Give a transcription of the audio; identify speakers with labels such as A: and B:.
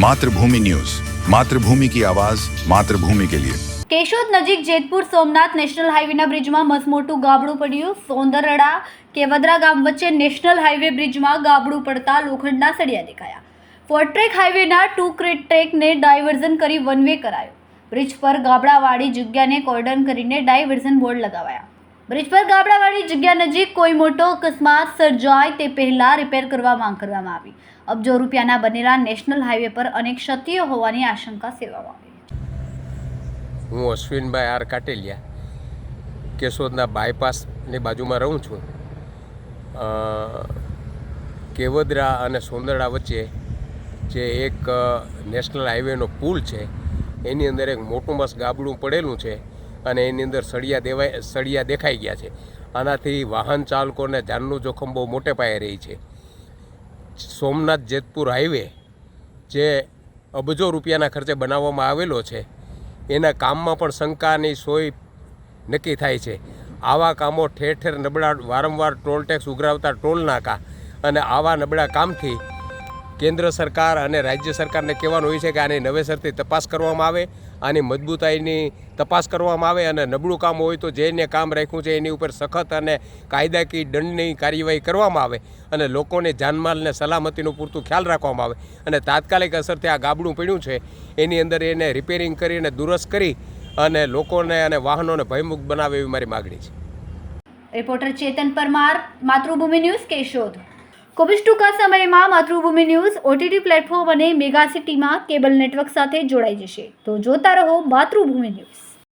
A: मातृभूमि न्यूज, मातृभूमि की आवाज, मातृभूमि के लिए।
B: કેશોદ નજીક જેતપુર સોમનાથ નેશનલ હાઈવેના બ્રિજમાં મસમોટું ગાબડું પડ્યું। સોંદરડા કેવદરા ગામ વચ્ચે નેશનલ હાઈવે બ્રિજમાં ગાબડું પડતા લોખંડના સળિયા દેખાયા। ફોરટ્રેક હાઈવેના ટુ ટ્રેકને ડાયવર્ઝન કરી વન વે કરાયો। બ્રિજ પર ગાબડાવાળી જગ્યાને કોર્ડન કરીને ડાયવર્ઝન બોર્ડ લગાવાયા। બ્રિજ પર ગાબડાવાળી જગ્યા નજીક કોઈ મોટો અકસ્માત સર્જાય તે પહેલા રિપેર કરવા માંગ કરવામાં આવી। અબજો રૂપિયાના બનેલા નેશનલ હાઈવે પર અનેક ક્ષતિઓ હોવાની આશંકા સેવામાં આવી।
C: હું અશ્વિનભાઈ આર કાટેલિયા કેશોદના બાયપાસની બાજુમાં રહું છું। કેવદરા અને સોંદરડા વચ્ચે જે એક નેશનલ હાઈવેનો પુલ છે એની અંદર એક મોટું મસ્ત ગાબડું પડેલું છે અને એની અંદર સળિયા દેખાઈ ગયા છે। આનાથી વાહન ચાલકોને જાનનું જોખમ બહુ મોટે પાયે રહી છે। સોમનાથ જેતપુર હાઈવે જે અબજો રૂપિયાના ખર્ચે બનાવવામાં આવેલો છે એના કામમાં પણ શંકાની સોય નક્કી થાય છે। આવા કામો ઠેર ઠેર નબળા વારંવાર ટોલ ટેક્સ ઉઘરાવતા ટોલ નાકા અને આવા નબળા કામથી કેન્દ્ર સરકાર અને રાજ્ય સરકારને કહેવાનું હોય છે કે આની નવેસરથી તપાસ કરવામાં આવે, આની મજબૂતાઈની તપાસ કરવામાં આવે અને નબળું કામ હોય તો જેને કામ રાખ્યું છે એની ઉપર સખત અને કાયદાકીય દંડની કાર્યવાહી કરવામાં આવે અને લોકોને જાનમાલને સલામતીનું પૂરતું ખ્યાલ રાખવામાં આવે અને તાત્કાલિક અસરથી આ ગાબડું પડ્યું છે એની અંદર એને રિપેરિંગ કરીને દુરસ્ત કરી અને લોકોને અને વાહનોને ભયમુક્ત બનાવે એવી મારી માગણી છે।
B: રિપોર્ટર ચેતન પરમાર, માતૃભૂમિ ન્યૂઝ, કેશોદ। ખૂબ જ ટૂંકા સમયમાં માતૃભૂમિ ન્યૂઝ ઓટીટી પ્લેટફોર્મ અને મેગા સિટીમાં કેબલ નેટવર્ક સાથે જોડાઈ જશે, તો જોતા રહો માતૃભૂમિ ન્યૂઝ।